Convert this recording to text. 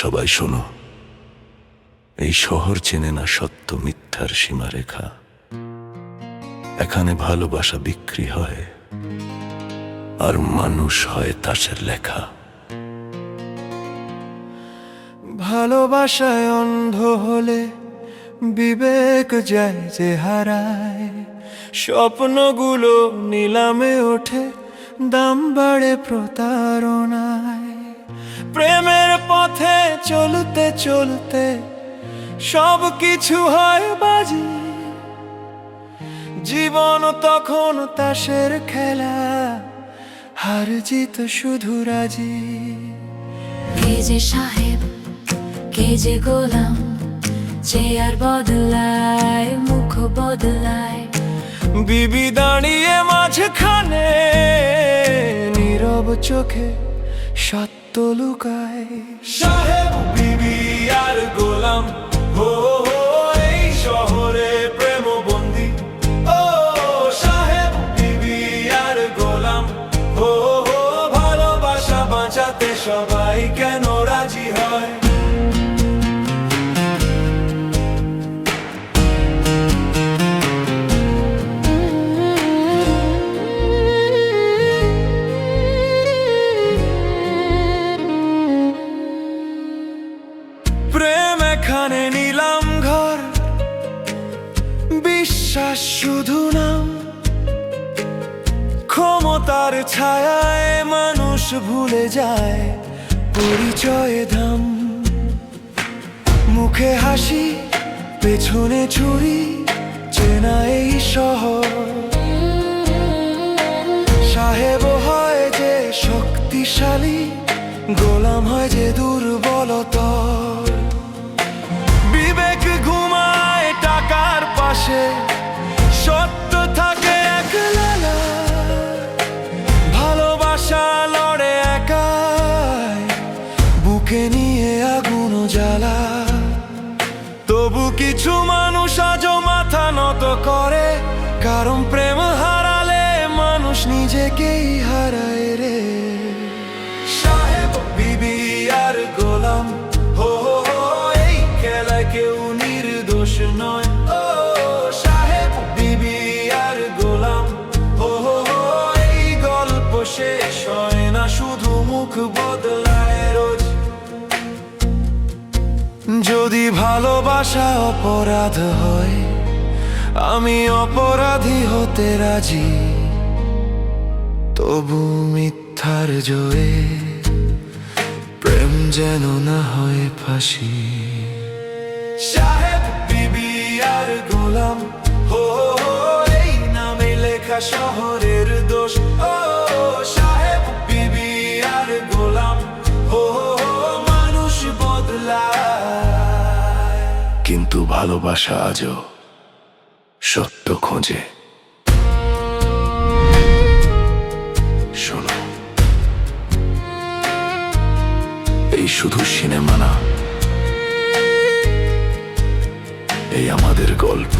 সবাই শোনো, এই শহর চেনে না সত্য মিথ্যার সীমারেখা। এখানে ভালোবাসা বিক্রি হয়, আর মানুষ হয় তাসের লেখা। ভালোবাসায় অন্ধ হলে বিবেক যায় যে হারায়, স্বপ্নগুলো নিলামে ওঠে, দাম বাড়ে প্রতারণায়। প্রেমের পথে চলতে চলতে সব কিছু হয় বাজি, জীবন তখন তাসের খেলা, হার জিত শুধু রাজি। কে যে সাহেব, কে যে গোলাম, চেয়ার বদলায়, মুখ বদলায়। বিবি দাঁড়িয়ে মাঝখানে, নীরব চোখে সত্য লুকায়। সাহেব, বিবি আর গোলাম, হো হো এই শহরে প্রেম বন্দি। ও সাহেব, বিবি আর গোলাম, হো হো ভালোবাসা বাঁচাতে সবাই কেন রাজি হয়? প্রেম এখানে নিলাম ঘর, বিশ্বাস শুধু নাম। ক্ষমতার ছায়ায় মানুষ ভুলে যায় পরিচয়ে দাম। মুখে হাসি, পেছনে ছুরি, চেনা এই শহর। সাহেব হয় যে শক্তিশালী, গোলাম হয় যে দুর্বলতর। বিবেক ঘুমায় টাকার পাশে, সত্য থাকে একলা। ভালোবাসা লড়ে একাই, বুকে নিয়ে আগুন জ্বালা। তবু কিছু মানুষ আজও মাথা নত করে, কারণ প্রেম হারালে মানুষ নিজেকেই হারায় রে। সাহেব, বিবি আর গোলাম, হো হো এই খেলায় কেউ নির্দোষ নয়। ও সাহেব, বিবি আর গোলাম, হো হো এই গল্প শেষ হয় না, শুধু মুখ বদলায় রোজ। যদি ভালোবাসা অপরাধ হয়, আমি অপরাধী হতে রাজি। তবু মিথ্যার জয়ে প্রেম যেন না হয় ফাঁসি। সাহেব, বিবি আর গোলাম, হো হো এই নামে লেখা শহরের দোষ। ও সাহেব, বিবি আর গোলাম, হো হো মানুষ বদলায়, কিন্তু ভালোবাসা আজও সত্য খোঁজে। শোনো, এই শুধু সিনেমা না, এই আমাদের গল্প।